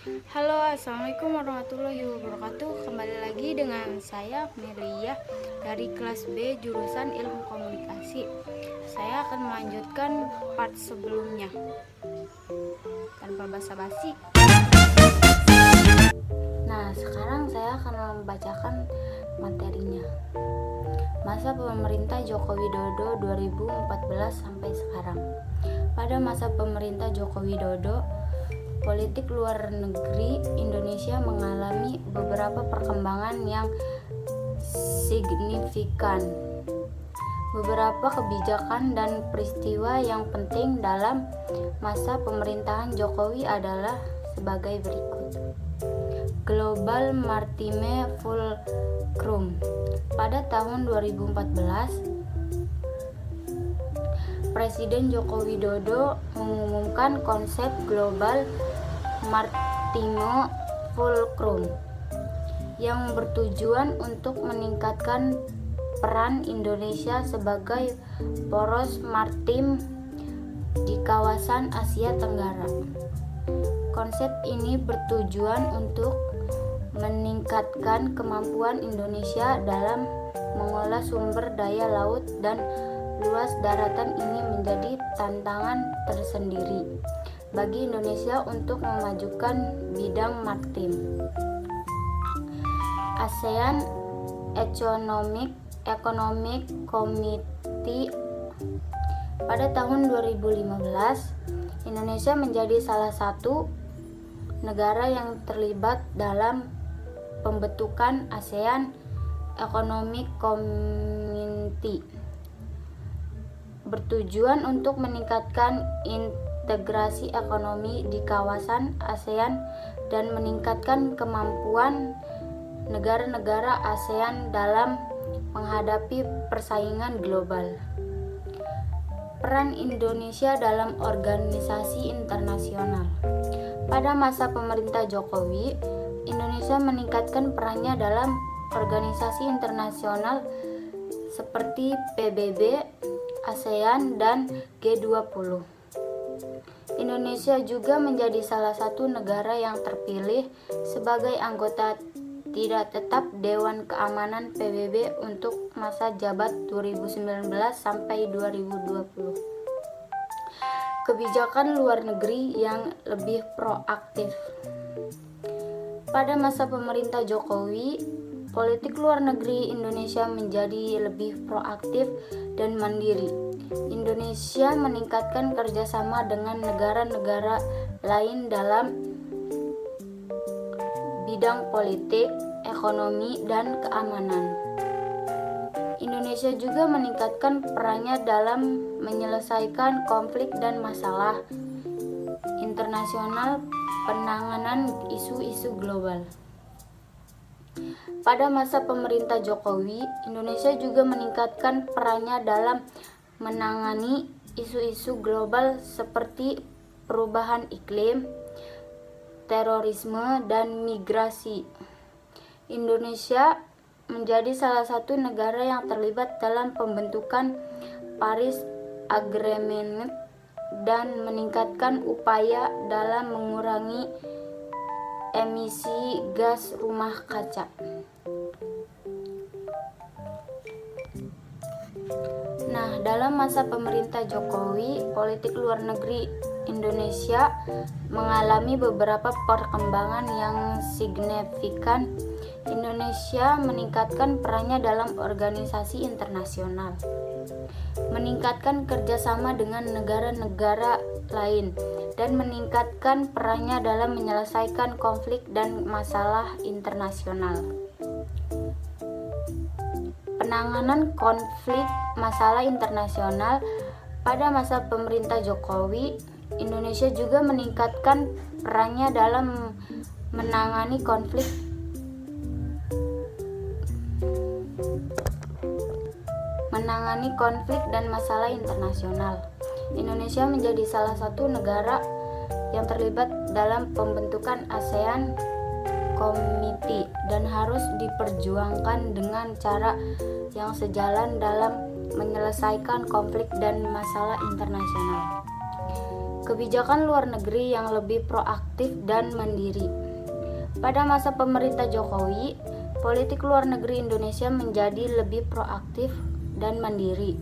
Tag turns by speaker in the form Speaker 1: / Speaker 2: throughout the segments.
Speaker 1: Halo, assalamualaikum warahmatullahi wabarakatuh. Kembali lagi dengan saya Melia dari kelas B jurusan Ilmu Komunikasi. Saya akan melanjutkan part sebelumnya. Tanpa basa-basi. Nah, sekarang saya akan membacakan materinya. Masa pemerintah Joko Widodo 2014 sampai sekarang. Pada masa pemerintah Joko Widodo, politik luar negeri Indonesia mengalami beberapa perkembangan yang signifikan. Beberapa kebijakan dan peristiwa yang penting dalam masa pemerintahan Jokowi adalah sebagai berikut. Global Maritime Fulcrum. Pada tahun 2014, Presiden Joko Widodo mengumumkan konsep Global Maritime Fulcrum yang bertujuan untuk meningkatkan peran Indonesia sebagai poros maritim di kawasan Asia Tenggara. Konsep ini bertujuan untuk meningkatkan kemampuan Indonesia dalam mengolah sumber daya laut, dan luas daratan ini menjadi tantangan tersendiri bagi Indonesia untuk memajukan bidang maritim. ASEAN Economic Committee. Pada tahun 2015, Indonesia menjadi salah satu negara yang terlibat dalam pembentukan ASEAN Economic Committee, bertujuan untuk meningkatkan integrasi ekonomi di kawasan ASEAN dan meningkatkan kemampuan negara-negara ASEAN dalam menghadapi persaingan global. Peran Indonesia dalam organisasi internasional. Pada masa pemerintah Jokowi, Indonesia meningkatkan perannya dalam organisasi internasional seperti PBB, ASEAN, dan G20. Indonesia juga menjadi salah satu negara yang terpilih sebagai anggota tidak tetap Dewan Keamanan PBB untuk masa jabat 2019 sampai 2020. Kebijakan luar negeri yang lebih proaktif. Pada masa pemerintah Jokowi, politik luar negeri Indonesia menjadi lebih proaktif dan mandiri. Indonesia meningkatkan kerjasama dengan negara-negara lain dalam bidang politik, ekonomi, dan keamanan. Indonesia juga meningkatkan perannya dalam menyelesaikan konflik dan masalah internasional, penanganan isu-isu global. Pada masa pemerintah Jokowi, Indonesia juga meningkatkan perannya dalam menangani isu-isu global seperti perubahan iklim, terorisme, dan migrasi. Indonesia menjadi salah satu negara yang terlibat dalam pembentukan Paris Agreement dan meningkatkan upaya dalam mengurangi emisi gas rumah kaca. Nah, dalam masa pemerintah Jokowi, politik luar negeri Indonesia mengalami beberapa perkembangan yang signifikan. Indonesia meningkatkan perannya dalam organisasi internasional, meningkatkan kerjasama dengan negara-negara lain, dan meningkatkan perannya dalam menyelesaikan konflik dan masalah internasional. Penanganan konflik masalah internasional. Pada masa pemerintah Jokowi, Indonesia juga meningkatkan perannya dalam menangani konflik dan masalah internasional. Indonesia menjadi salah satu negara yang terlibat dalam pembentukan ASEAN Committee dan harus diperjuangkan dengan cara yang sejalan dalam menyelesaikan konflik dan masalah internasional. Kebijakan luar negeri yang lebih proaktif dan mandiri. Pada masa pemerintah Jokowi, politik luar negeri Indonesia menjadi lebih proaktif dan mandiri.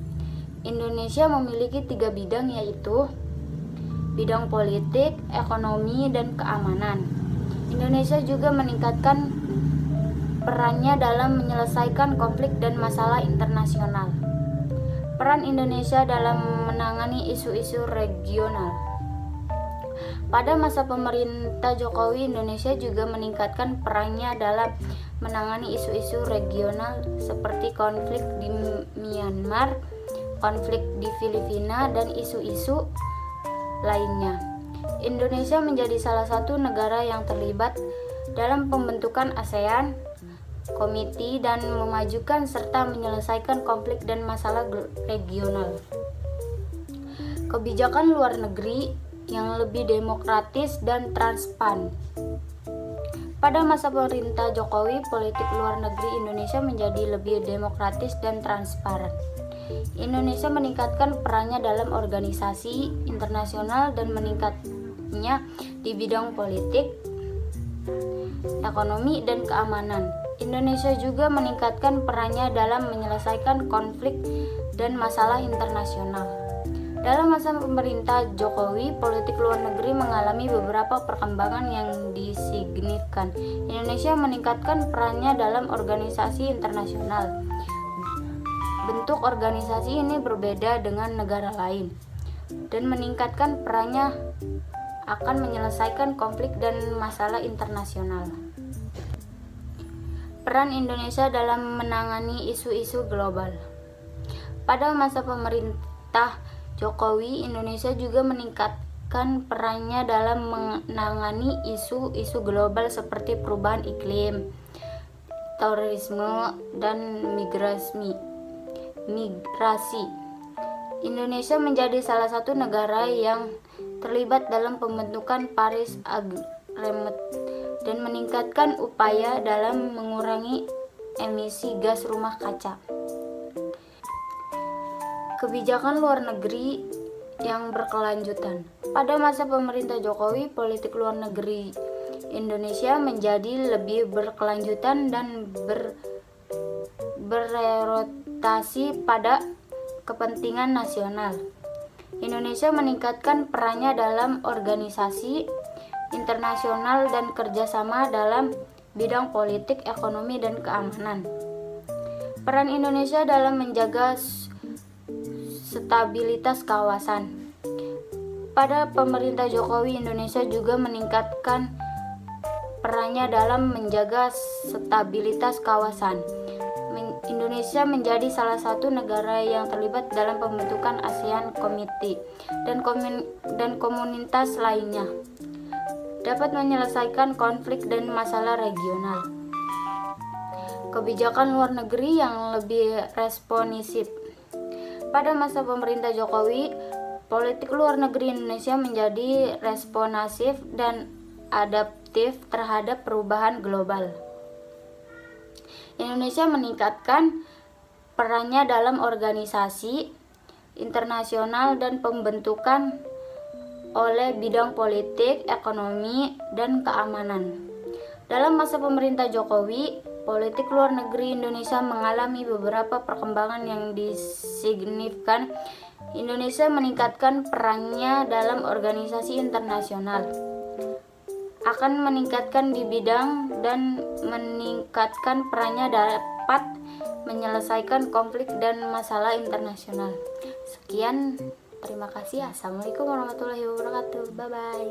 Speaker 1: Indonesia memiliki 3 bidang, yaitu bidang politik, ekonomi, dan keamanan. Indonesia juga meningkatkan perannya dalam menyelesaikan konflik dan masalah internasional. Peran Indonesia dalam menangani isu-isu regional. Pada masa pemerintah Jokowi, Indonesia juga meningkatkan perannya dalam menangani isu-isu regional seperti konflik di Myanmar, konflik di Filipina, dan isu-isu lainnya. Indonesia menjadi salah satu negara yang terlibat dalam pembentukan ASEAN, komite, dan memajukan serta menyelesaikan konflik dan masalah regional. Kebijakan luar negeri yang lebih demokratis dan transparan. Pada masa pemerintah Jokowi, politik luar negeri Indonesia menjadi lebih demokratis dan transparan. Indonesia meningkatkan perannya dalam organisasi internasional dan meningkatnya di bidang politik, ekonomi, dan keamanan. Indonesia juga meningkatkan perannya dalam menyelesaikan konflik dan masalah internasional. Dalam masa pemerintah Jokowi, politik luar negeri mengalami beberapa perkembangan yang signifikan. Indonesia meningkatkan perannya dalam organisasi internasional. Bentuk organisasi ini berbeda dengan negara lain dan meningkatkan perannya akan menyelesaikan konflik dan masalah internasional. Peran Indonesia dalam menangani isu-isu global. Pada masa pemerintah Jokowi, Indonesia juga meningkatkan perannya dalam menangani isu-isu global seperti perubahan iklim, terorisme, dan migrasi. Indonesia menjadi salah satu negara yang terlibat dalam pembentukan Paris Agreement dan meningkatkan upaya dalam mengurangi emisi gas rumah kaca. Kebijakan luar negeri yang berkelanjutan. Pada masa pemerintah Jokowi, politik luar negeri Indonesia menjadi lebih berkelanjutan dan berorientasi pada kepentingan nasional. Indonesia meningkatkan perannya dalam organisasi internasional dan kerjasama dalam bidang politik, ekonomi, dan keamanan. Peran Indonesia dalam menjaga stabilitas kawasan. Pada pemerintah Jokowi, Indonesia juga meningkatkan perannya dalam menjaga stabilitas kawasan. Indonesia menjadi salah satu negara yang terlibat dalam pembentukan ASEAN Komite dan komunitas lainnya, dapat menyelesaikan konflik dan masalah regional. Kebijakan luar negeri yang lebih responsif. Pada masa pemerintah Jokowi, politik luar negeri Indonesia menjadi responsif dan adaptif terhadap perubahan global. Indonesia meningkatkan perannya dalam organisasi internasional dan pembentukan oleh bidang politik, ekonomi, dan keamanan. Dalam masa pemerintah Jokowi, politik luar negeri Indonesia mengalami beberapa perkembangan yang signifikan. Indonesia meningkatkan perannya dalam organisasi internasional, akan meningkatkan di bidang dan meningkatkan perannya dapat menyelesaikan konflik dan masalah internasional. Sekian, terima kasih. Assalamualaikum warahmatullahi wabarakatuh. Bye bye.